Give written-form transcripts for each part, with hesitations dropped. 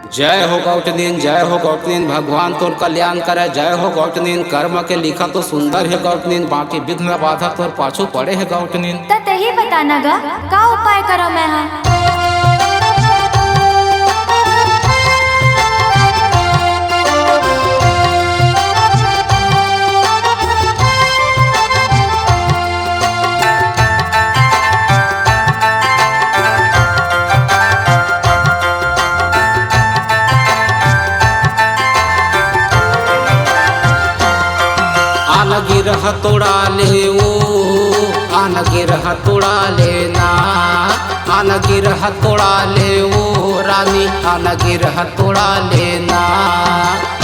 जय हो गौतनीन, जय हो गौतनीन, भगवान तोर कल्याण करे। जय हो गौतनीन, कर्म के लिखा तो सुंदर है गौतनीन, बाकी विघ्न बाधा तोर पाछू पड़े है गौतनीन। तही बताना गा का उपाय करो मैं हाँ। गिरह तोड़ा ले वो आन गिरह तोड़ा लेना, आन गिरह तोड़ा ले वो रानी, आन गिरह तोड़ा लेना।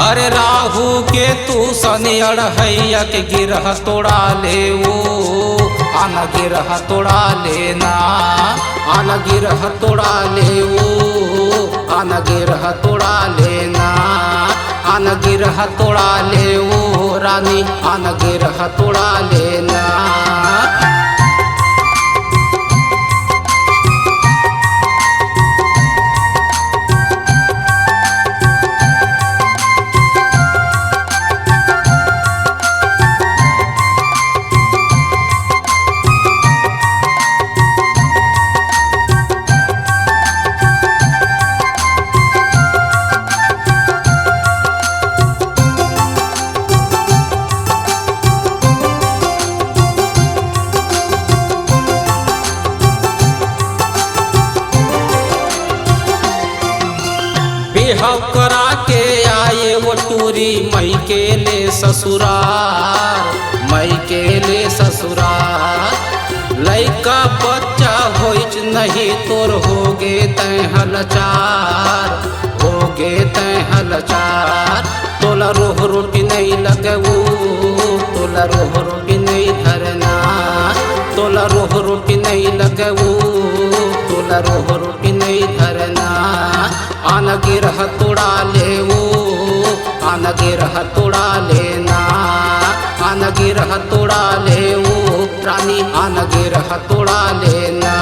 अरे राहु के तू शनि अड़हैया के गिरह तोड़ा ले वो आन गिरह तोड़ा लेना, आन गिरह तोड़ा ले वो आन गिरह तोड़ा लेना, आन गिरह तोड़ा ले वो रानी, आन गिरह तोड़ा लेना। बिहाव करा के आए वो टूरी मई के ले ससुरार, मई के ले ससुरार। लइका बच्चा होइच नहीं तोर होगे तै हलचार, होगे तै हलचार। तोला रोह रोटी नहीं लगऊ, तोला रोह रोटी नहीं धरना, तोला रोह रोटी नहीं लगऊ, तोला रोह रोटी नहीं धरना। आन गिरह तोड़ा ले वो आन गिरह तोड़ा लेना, आन गिरह तोड़ा ले वो रानी, आन गिरह तोड़ा लेना।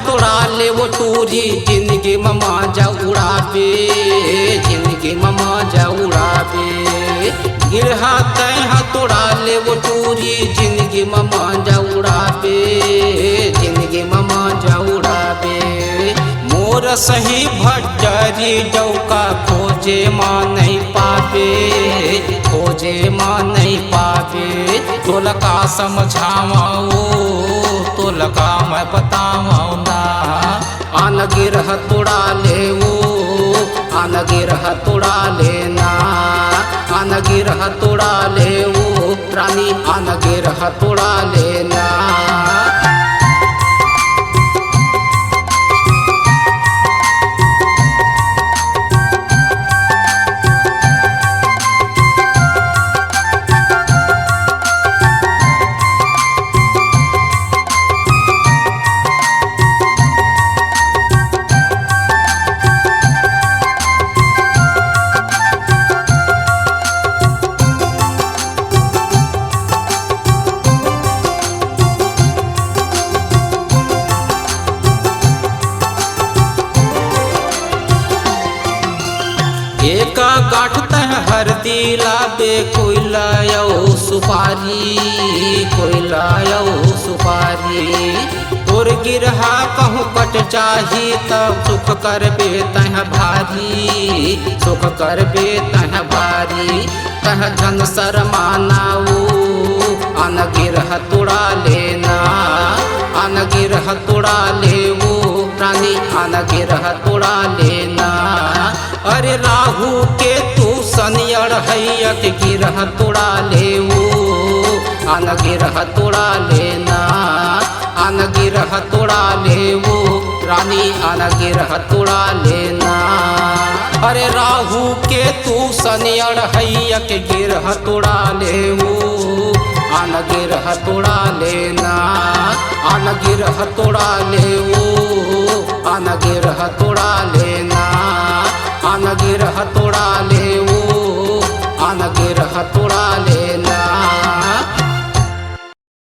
तोड़ा ले वो टूरी जिंदगी ममा जा उड़ाबे, जिंदगी ममा जा उड़ाबे। गिरहा तह तोड़ा ले वो टूरी जिंदगी ममा जा उड़ाबे, जिंदगी ममा जा उड़ाबे। मोर सही भट्टरी डौका खोजे माँ नहीं पावे, खोजे माँ नहीं पावे। तोला का समझाओ, तोला का मैं बताऊँ ना। आन गिरह तोड़ा ले वो आन गिरह तोड़ा लेना, आन गिरह तोड़ा ले वो रानी, आन गिरह तोड़ा लेना। एक गाठ हरदी लाबे कोई लायो सुपारी, कोई लायो सुपारी। तोर गिरहा कहूँ कट चाही तब सुख करबे तह भारी, सुख करबे तह भारी। तह झन शरमानाऊ आन गिरह तोड़ा लेना, आन गिरह तोड़ा ले वो रानी, आन गिरह तोड़ा लेना। अरे राहु के तू शनि अड़हैया के गिरह तोड़ा ले वो आन गिरह तोड़ा लेना, आन गिरह तोड़ा ले वो रानी, आन गिरह तोड़ा लेना। अरे राहु के तू शनि अढ़ैया के गिरह तोड़ा ले वो, आन गिरह तोड़ा लेना, आन गिरह तोड़ा ले वो, आन गिरह तोड़ा लेना।